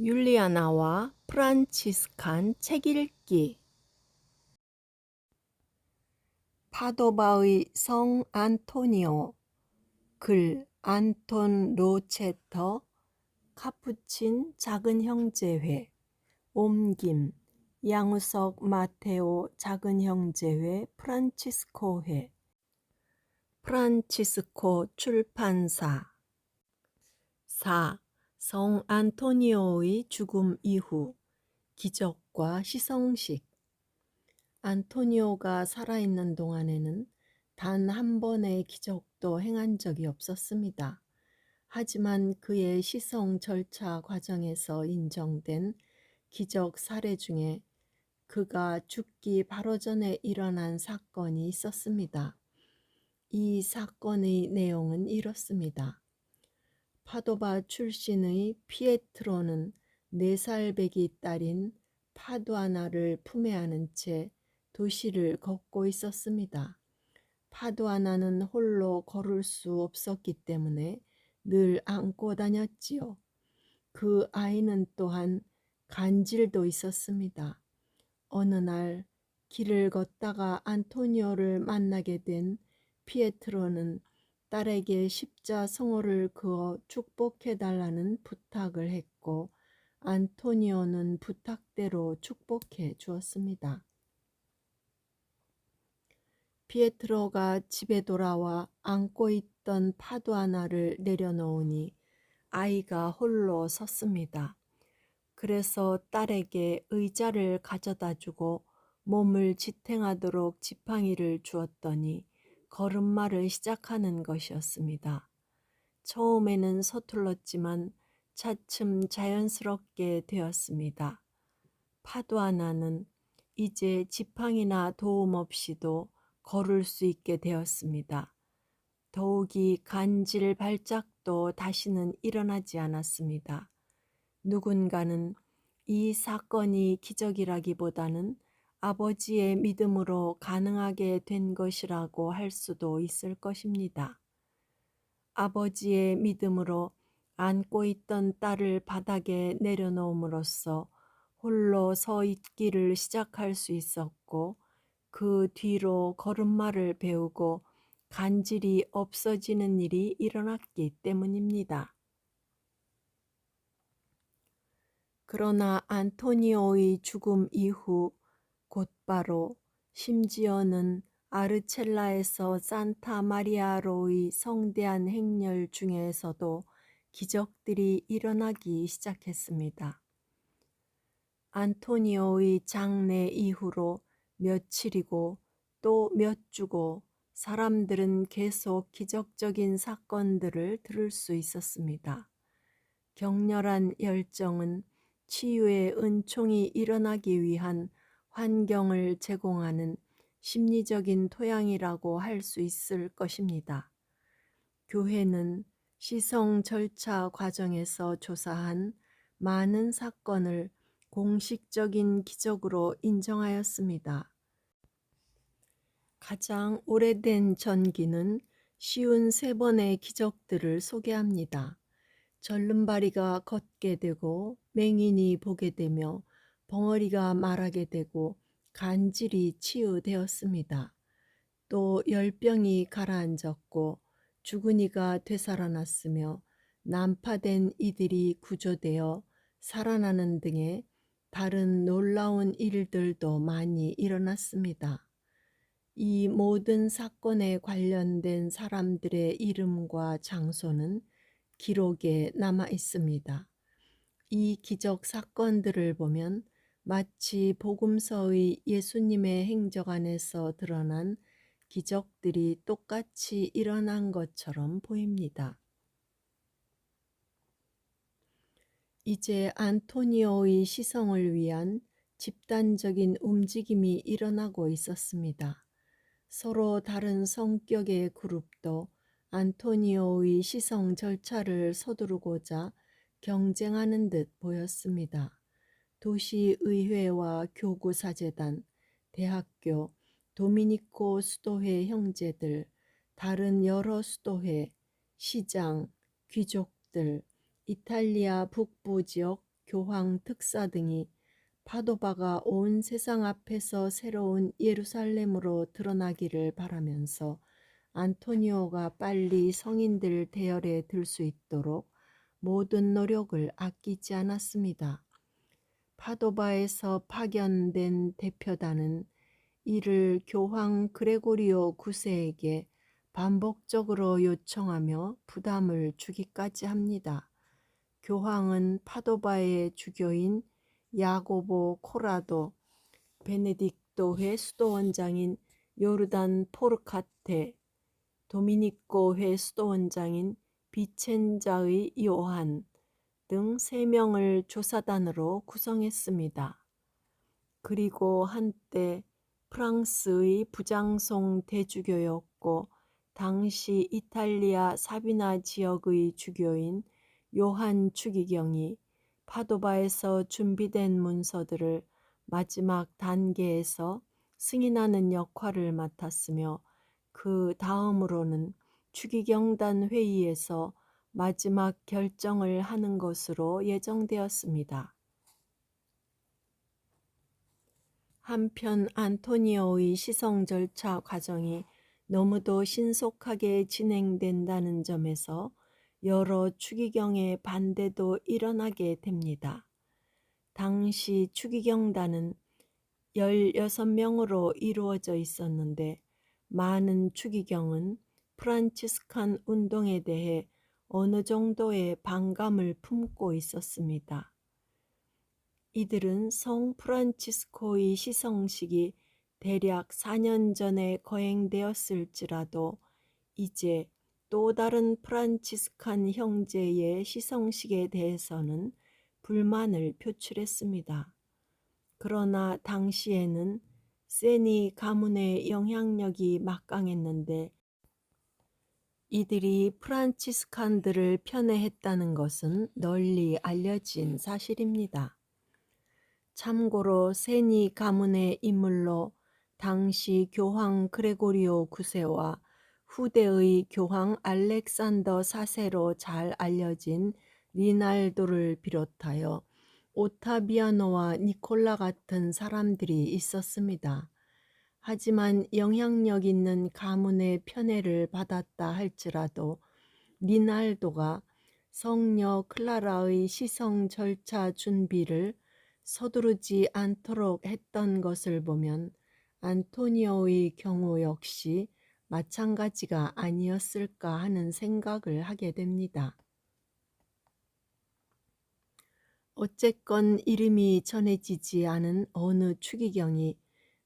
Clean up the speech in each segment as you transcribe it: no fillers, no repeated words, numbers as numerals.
율리아나와 프란치스칸 책 읽기. 파도바의 성 안토니오. 글 안톤 로체터. 카푸친 작은 형제회. 옮김 양우석 마테오 작은 형제회 프란치스코회. 프란치스코 출판사. 4. 성 안토니오의 죽음 이후. 기적과 시성식. 안토니오가 살아있는 동안에는 단 한 번의 기적도 행한 적이 없었습니다. 하지만 그의 시성 절차 과정에서 인정된 기적 사례 중에 그가 죽기 바로 전에 일어난 사건이 있었습니다. 이 사건의 내용은 이렇습니다. 파도바 출신의 피에트로는 4살 배기 딸인 파두아나를 품에 안은 채 도시를 걷고 있었습니다. 파두아나는 홀로 걸을 수 없었기 때문에 늘 안고 다녔지요. 그 아이는 또한 간질도 있었습니다. 어느 날 길을 걷다가 안토니오를 만나게 된 피에트로는 딸에게 십자성호를 그어 축복해달라는 부탁을 했고 안토니오는 부탁대로 축복해 주었습니다. 피에트로가 집에 돌아와 안고 있던 파두아나를 내려놓으니 아이가 홀로 섰습니다. 그래서 딸에게 의자를 가져다 주고 몸을 지탱하도록 지팡이를 주었더니 걸음마를 시작하는 것이었습니다. 처음에는 서툴렀지만 차츰 자연스럽게 되었습니다. 파두아나는 이제 지팡이나 도움 없이도 걸을 수 있게 되었습니다. 더욱이 간질 발작도 다시는 일어나지 않았습니다. 누군가는 이 사건이 기적이라기보다는 아버지의 믿음으로 가능하게 된 것이라고 할 수도 있을 것입니다. 아버지의 믿음으로 안고 있던 딸을 바닥에 내려놓음으로써 홀로 서 있기를 시작할 수 있었고 그 뒤로 걸음마를 배우고 간질이 없어지는 일이 일어났기 때문입니다. 그러나 안토니오의 죽음 이후 곧바로 심지어는 아르첼라에서 산타 마리아로의 성대한 행렬 중에서도 기적들이 일어나기 시작했습니다. 안토니오의 장례 이후로 며칠이고 또 몇 주고 사람들은 계속 기적적인 사건들을 들을 수 있었습니다. 격렬한 열정은 치유의 은총이 일어나기 위한 환경을 제공하는 심리적인 토양이라고 할 수 있을 것입니다. 교회는 시성 절차 과정에서 조사한 많은 사건을 공식적인 기적으로 인정하였습니다. 가장 오래된 전기는 쉬운 3번의 기적들을 소개합니다. 절름발이가 걷게 되고 맹인이 보게 되며 벙어리가 말하게 되고 간질이 치유되었습니다. 또 열병이 가라앉았고 죽은 이가 되살아났으며 난파된 이들이 구조되어 살아나는 등의 다른 놀라운 일들도 많이 일어났습니다. 이 모든 사건에 관련된 사람들의 이름과 장소는 기록에 남아 있습니다. 이 기적 사건들을 보면 마치 복음서의 예수님의 행적 안에서 드러난 기적들이 똑같이 일어난 것처럼 보입니다. 이제 안토니오의 시성을 위한 집단적인 움직임이 일어나고 있었습니다. 서로 다른 성격의 그룹도 안토니오의 시성 절차를 서두르고자 경쟁하는 듯 보였습니다. 도시의회와 교구사재단, 대학교, 도미니코 수도회 형제들, 다른 여러 수도회, 시장, 귀족들, 이탈리아 북부 지역 교황 특사 등이 파도바가 온 세상 앞에서 새로운 예루살렘으로 드러나기를 바라면서 안토니오가 빨리 성인들 대열에 들 수 있도록 모든 노력을 아끼지 않았습니다. 파도바에서 파견된 대표단은 이를 교황 그레고리오 9세에게 반복적으로 요청하며 부담을 주기까지 합니다. 교황은 파도바의 주교인 야고보 코라도, 베네딕토회 수도원장인 요르단 포르카테, 도미니코회 수도원장인 비첸자의 요한 등 3명을 조사단으로 구성했습니다. 그리고 한때 프랑스의 부장송 대주교였고 당시 이탈리아 사비나 지역의 주교인 요한 추기경이 파도바에서 준비된 문서들을 마지막 단계에서 승인하는 역할을 맡았으며 그 다음으로는 추기경단 회의에서 마지막 결정을 하는 것으로 예정되었습니다. 한편 안토니오의 시성 절차 과정이 너무도 신속하게 진행된다는 점에서 여러 추기경의 반대도 일어나게 됩니다. 당시 추기경단은 16명으로 이루어져 있었는데 많은 추기경은 프란치스칸 운동에 대해 어느 정도의 반감을 품고 있었습니다. 이들은 성 프란치스코의 시성식이 대략 4년 전에 거행되었을지라도 이제 또 다른 프란치스칸 형제의 시성식에 대해서는 불만을 표출했습니다. 그러나 당시에는 세니 가문의 영향력이 막강했는데 이들이 프란치스칸들을 편애했다는 것은 널리 알려진 사실입니다. 참고로 세니 가문의 인물로 당시 교황 그레고리오 9세와 후대의 교황 알렉산더 4세로 잘 알려진 리날도를 비롯하여 오타비아노와 니콜라 같은 사람들이 있었습니다. 하지만 영향력 있는 가문의 편애를 받았다 할지라도 리날도가 성녀 클라라의 시성 절차 준비를 서두르지 않도록 했던 것을 보면 안토니오의 경우 역시 마찬가지가 아니었을까 하는 생각을 하게 됩니다. 어쨌건 이름이 전해지지 않은 어느 추기경이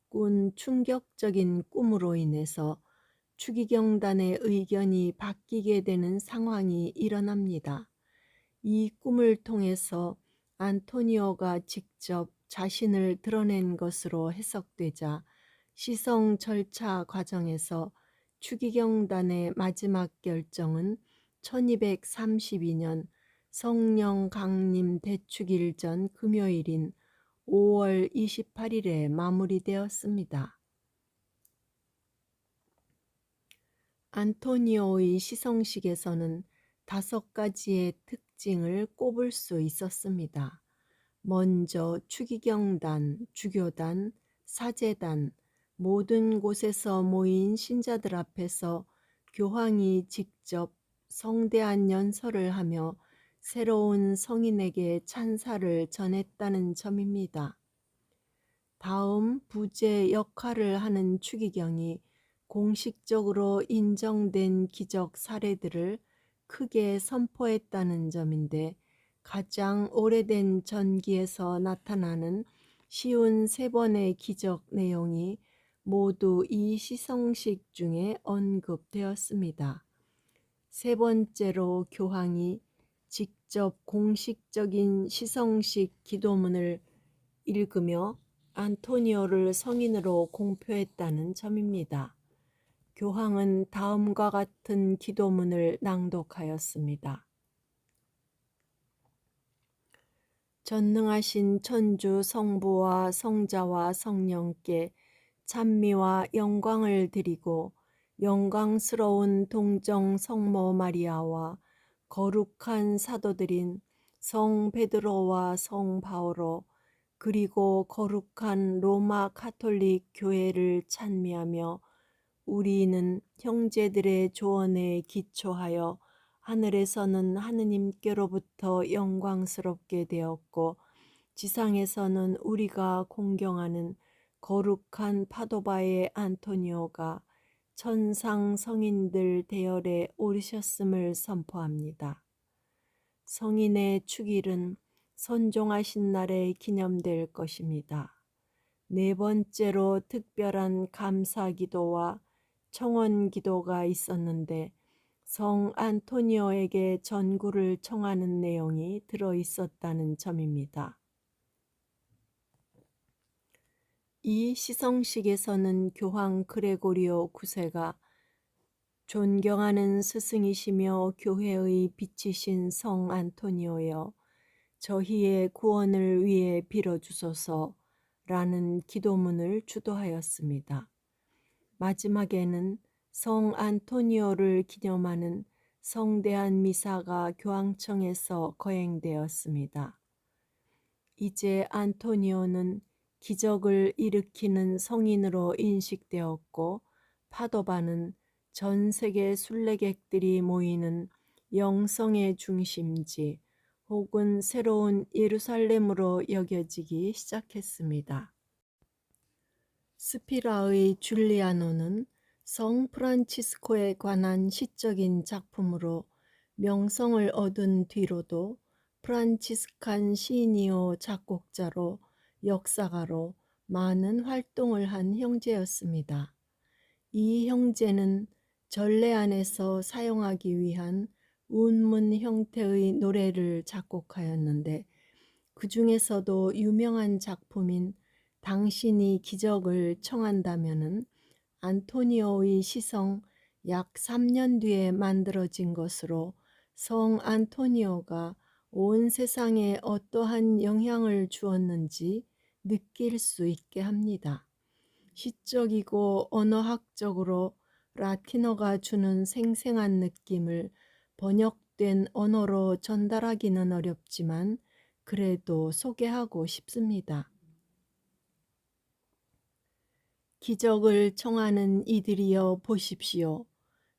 꾼 충격적인 꿈으로 인해서 추기경단의 의견이 바뀌게 되는 상황이 일어납니다. 이 꿈을 통해서 안토니오가 직접 자신을 드러낸 것으로 해석되자 시성 절차 과정에서 추기경단의 마지막 결정은 1232년 성령 강림 대축일 전 금요일인 5월 28일에 마무리되었습니다. 안토니오의 시성식에서는 5가지의 특징을 꼽을 수 있었습니다. 먼저 추기경단, 주교단, 사제단, 모든 곳에서 모인 신자들 앞에서 교황이 직접 성대한 연설을 하며 새로운 성인에게 찬사를 전했다는 점입니다. 다음 부제 역할을 하는 추기경이 공식적으로 인정된 기적 사례들을 크게 선포했다는 점인데 가장 오래된 전기에서 나타나는 쉬운 3번의 기적 내용이 모두 이 시성식 중에 언급되었습니다. 3번째로 교황이 직접 공식적인 시성식 기도문을 읽으며 안토니오를 성인으로 공표했다는 점입니다. 교황은 다음과 같은 기도문을 낭독하였습니다. 전능하신 천주 성부와 성자와 성령께 찬미와 영광을 드리고 영광스러운 동정 성모 마리아와 거룩한 사도들인 성 베드로와 성 바오로 그리고 거룩한 로마 가톨릭 교회를 찬미하며 우리는 형제들의 조언에 기초하여 하늘에서는 하느님께로부터 영광스럽게 되었고 지상에서는 우리가 공경하는 거룩한 파도바의 안토니오가 천상 성인들 대열에 오르셨음을 선포합니다. 성인의 축일은 선종하신 날에 기념될 것입니다. 네 번째로 특별한 감사 기도와 청원 기도가 있었는데 성 안토니오에게 전구를 청하는 내용이 들어 있었다는 점입니다. 이 시성식에서는 교황 그레고리오 9세가 존경하는 스승이시며 교회의 빛이신 성 안토니오여 저희의 구원을 위해 빌어주소서라는 기도문을 주도하였습니다. 마지막에는 성 안토니오를 기념하는 성대한 미사가 교황청에서 거행되었습니다. 이제 안토니오는 기적을 일으키는 성인으로 인식되었고 파도바는 전 세계 순례객들이 모이는 영성의 중심지 혹은 새로운 예루살렘으로 여겨지기 시작했습니다. 스피라의 줄리아노는 성 프란치스코에 관한 시적인 작품으로 명성을 얻은 뒤로도 프란치스칸 시니오 작곡자로 역사가로 많은 활동을 한 형제였습니다. 이 형제는 전래 안에서 사용하기 위한 운문 형태의 노래를 작곡하였는데 그 중에서도 유명한 작품인 당신이 기적을 청한다면은 안토니오의 시성 약 3년 뒤에 만들어진 것으로 성 안토니오가 온 세상에 어떠한 영향을 주었는지 느낄 수 있게 합니다. 시적이고 언어학적으로 라틴어가 주는 생생한 느낌을 번역된 언어로 전달하기는 어렵지만 그래도 소개하고 싶습니다. 기적을 청하는 이들이여 보십시오.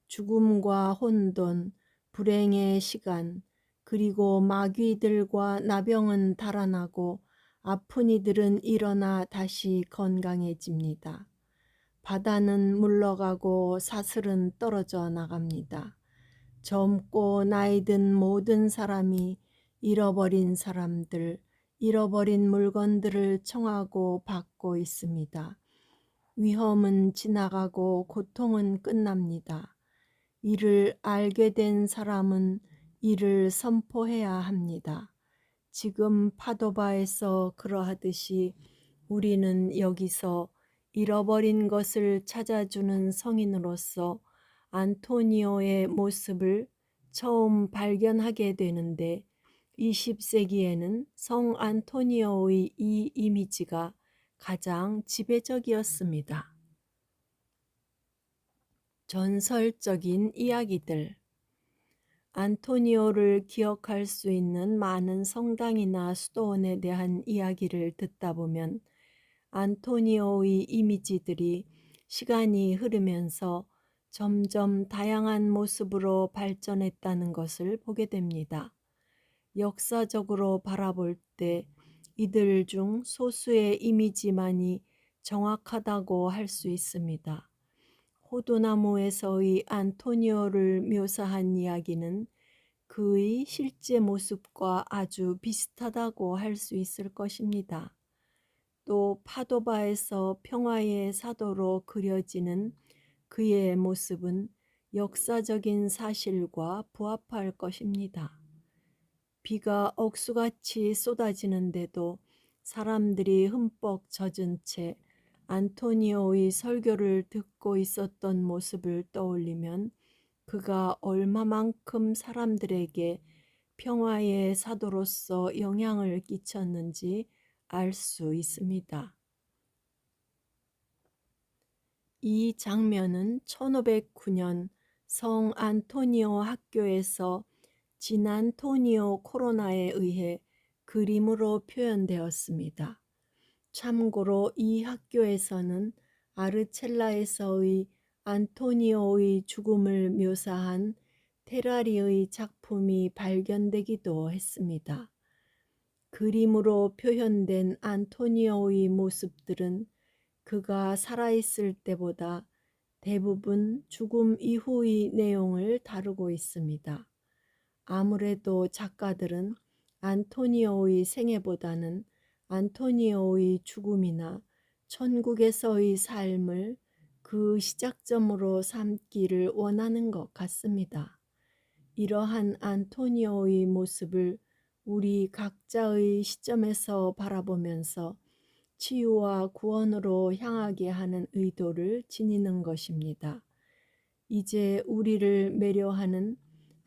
죽음과 혼돈, 불행의 시간, 그리고 마귀들과 나병은 달아나고 아픈 이들은 일어나 다시 건강해집니다. 바다는 물러가고 사슬은 떨어져 나갑니다. 젊고 나이든 모든 사람이 잃어버린 사람들, 잃어버린 물건들을 청하고 받고 있습니다. 위험은 지나가고 고통은 끝납니다. 이를 알게 된 사람은 이를 선포해야 합니다. 지금 파도바에서 그러하듯이 우리는 여기서 잃어버린 것을 찾아주는 성인으로서 안토니오의 모습을 처음 발견하게 되는데 20세기에는 성 안토니오의 이 이미지가 가장 지배적이었습니다. 전설적인 이야기들. 안토니오를 기억할 수 있는 많은 성당이나 수도원에 대한 이야기를 듣다 보면 안토니오의 이미지들이 시간이 흐르면서 점점 다양한 모습으로 발전했다는 것을 보게 됩니다. 역사적으로 바라볼 때 이들 중 소수의 이미지만이 정확하다고 할 수 있습니다. 호두나무에서의 안토니오를 묘사한 이야기는 그의 실제 모습과 아주 비슷하다고 할 수 있을 것입니다. 또 파도바에서 평화의 사도로 그려지는 그의 모습은 역사적인 사실과 부합할 것입니다. 비가 억수같이 쏟아지는데도 사람들이 흠뻑 젖은 채 안토니오의 설교를 듣고 있었던 모습을 떠올리면 그가 얼마만큼 사람들에게 평화의 사도로서 영향을 끼쳤는지 알 수 있습니다. 이 장면은 1509년 성 안토니오 학교에서 진안토니오 코로나에 의해 그림으로 표현되었습니다. 참고로 이 학교에서는 아르첼라에서의 안토니오의 죽음을 묘사한 테라리의 작품이 발견되기도 했습니다. 그림으로 표현된 안토니오의 모습들은 그가 살아있을 때보다 대부분 죽음 이후의 내용을 다루고 있습니다. 아무래도 작가들은 안토니오의 생애보다는 안토니오의 죽음이나 천국에서의 삶을 그 시작점으로 삼기를 원하는 것 같습니다. 이러한 안토니오의 모습을 우리 각자의 시점에서 바라보면서 치유와 구원으로 향하게 하는 의도를 지니는 것입니다. 이제 우리를 매료하는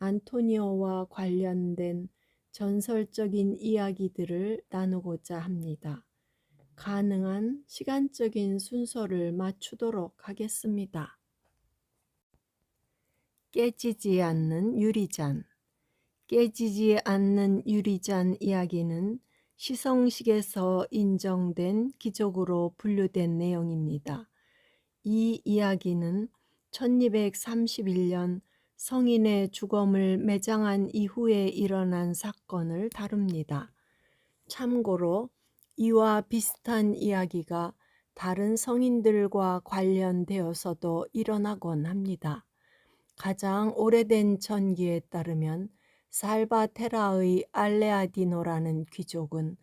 안토니오와 관련된 전설적인 이야기들을 나누고자 합니다. 가능한 시간적인 순서를 맞추도록 하겠습니다. 깨지지 않는 유리잔. 깨지지 않는 유리잔 이야기는 시성식에서 인정된 기적으로 분류된 내용입니다. 이 이야기는 1231년 성인의 죽음을 매장한 이후에 일어난 사건을 다룹니다. 참고로 이와 비슷한 이야기가 다른 성인들과 관련되어서도 일어나곤 합니다. 가장 오래된 전기에 따르면 살바테라의 알레아디노라는 귀족은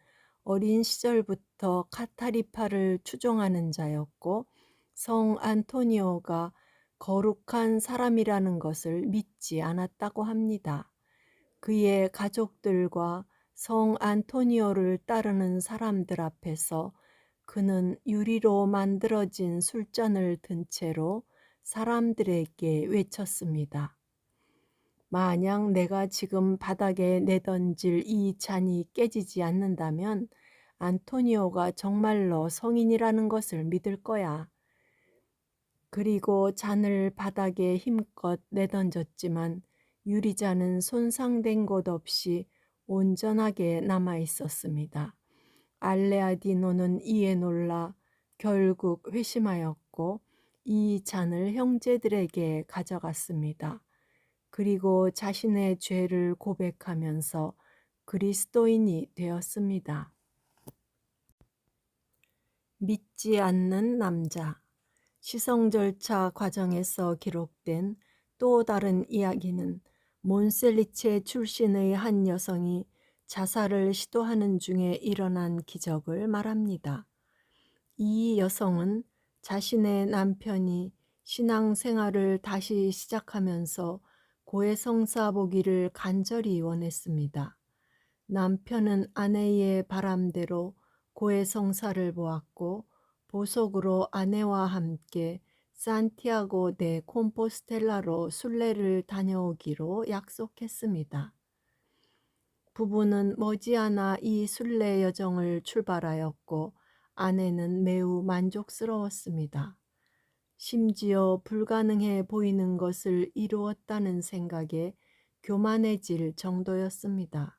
어린 시절부터 카타리파를 추종하는 자였고 성 안토니오가 거룩한 사람이라는 것을 믿지 않았다고 합니다. 그의 가족들과 성 안토니오를 따르는 사람들 앞에서 그는 유리로 만들어진 술잔을 든 채로 사람들에게 외쳤습니다. 만약 내가 지금 바닥에 내던질 이 잔이 깨지지 않는다면 안토니오가 정말로 성인이라는 것을 믿을 거야. 그리고 잔을 바닥에 힘껏 내던졌지만 유리잔은 손상된 곳 없이 온전하게 남아 있었습니다. 알레아디노는 이에 놀라 결국 회심하였고 이 잔을 형제들에게 가져갔습니다. 그리고 자신의 죄를 고백하면서 그리스도인이 되었습니다. 믿지 않는 남자. 시성 절차 과정에서 기록된 또 다른 이야기는 몬셀리체 출신의 한 여성이 자살을 시도하는 중에 일어난 기적을 말합니다. 이 여성은 자신의 남편이 신앙생활을 다시 시작하면서 고해성사 보기를 간절히 원했습니다. 남편은 아내의 바람대로 고해성사를 보았고 보석으로 아내와 함께 산티아고 데 콤포스텔라로 순례를 다녀오기로 약속했습니다. 부부는 머지않아 이 순례 여정을 출발하였고 아내는 매우 만족스러웠습니다. 심지어 불가능해 보이는 것을 이루었다는 생각에 교만해질 정도였습니다.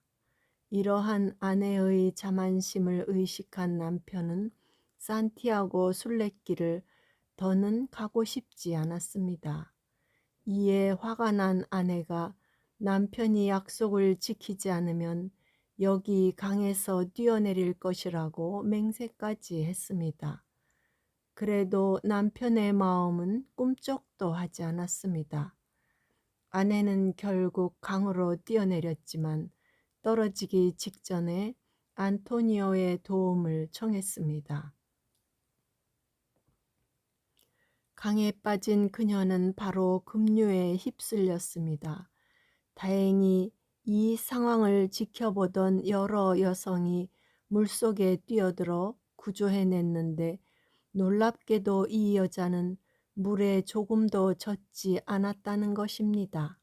이러한 아내의 자만심을 의식한 남편은 산티아고 순례길을 더는 가고 싶지 않았습니다. 이에 화가 난 아내가 남편이 약속을 지키지 않으면 여기 강에서 뛰어내릴 것이라고 맹세까지 했습니다. 그래도 남편의 마음은 꿈쩍도 하지 않았습니다. 아내는 결국 강으로 뛰어내렸지만 떨어지기 직전에 안토니오의 도움을 청했습니다. 강에 빠진 그녀는 바로 급류에 휩쓸렸습니다. 다행히 이 상황을 지켜보던 여러 여성이 물속에 뛰어들어 구조해냈는데 놀랍게도 이 여자는 물에 조금도 젖지 않았다는 것입니다.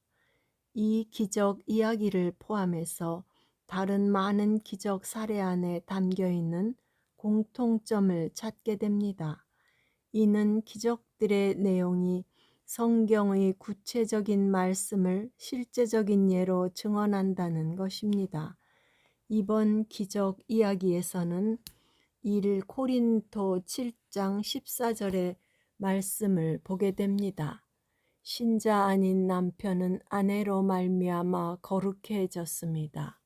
이 기적 이야기를 포함해서 다른 많은 기적 사례 안에 담겨있는 공통점을 찾게 됩니다. 이는 기적들의 내용이 성경의 구체적인 말씀을 실제적인 예로 증언한다는 것입니다. 이번 기적 이야기에서는 1 고린도 7장 14절의 말씀을 보게 됩니다. 신자 아닌 남편은 아내로 말미암아 거룩해졌습니다.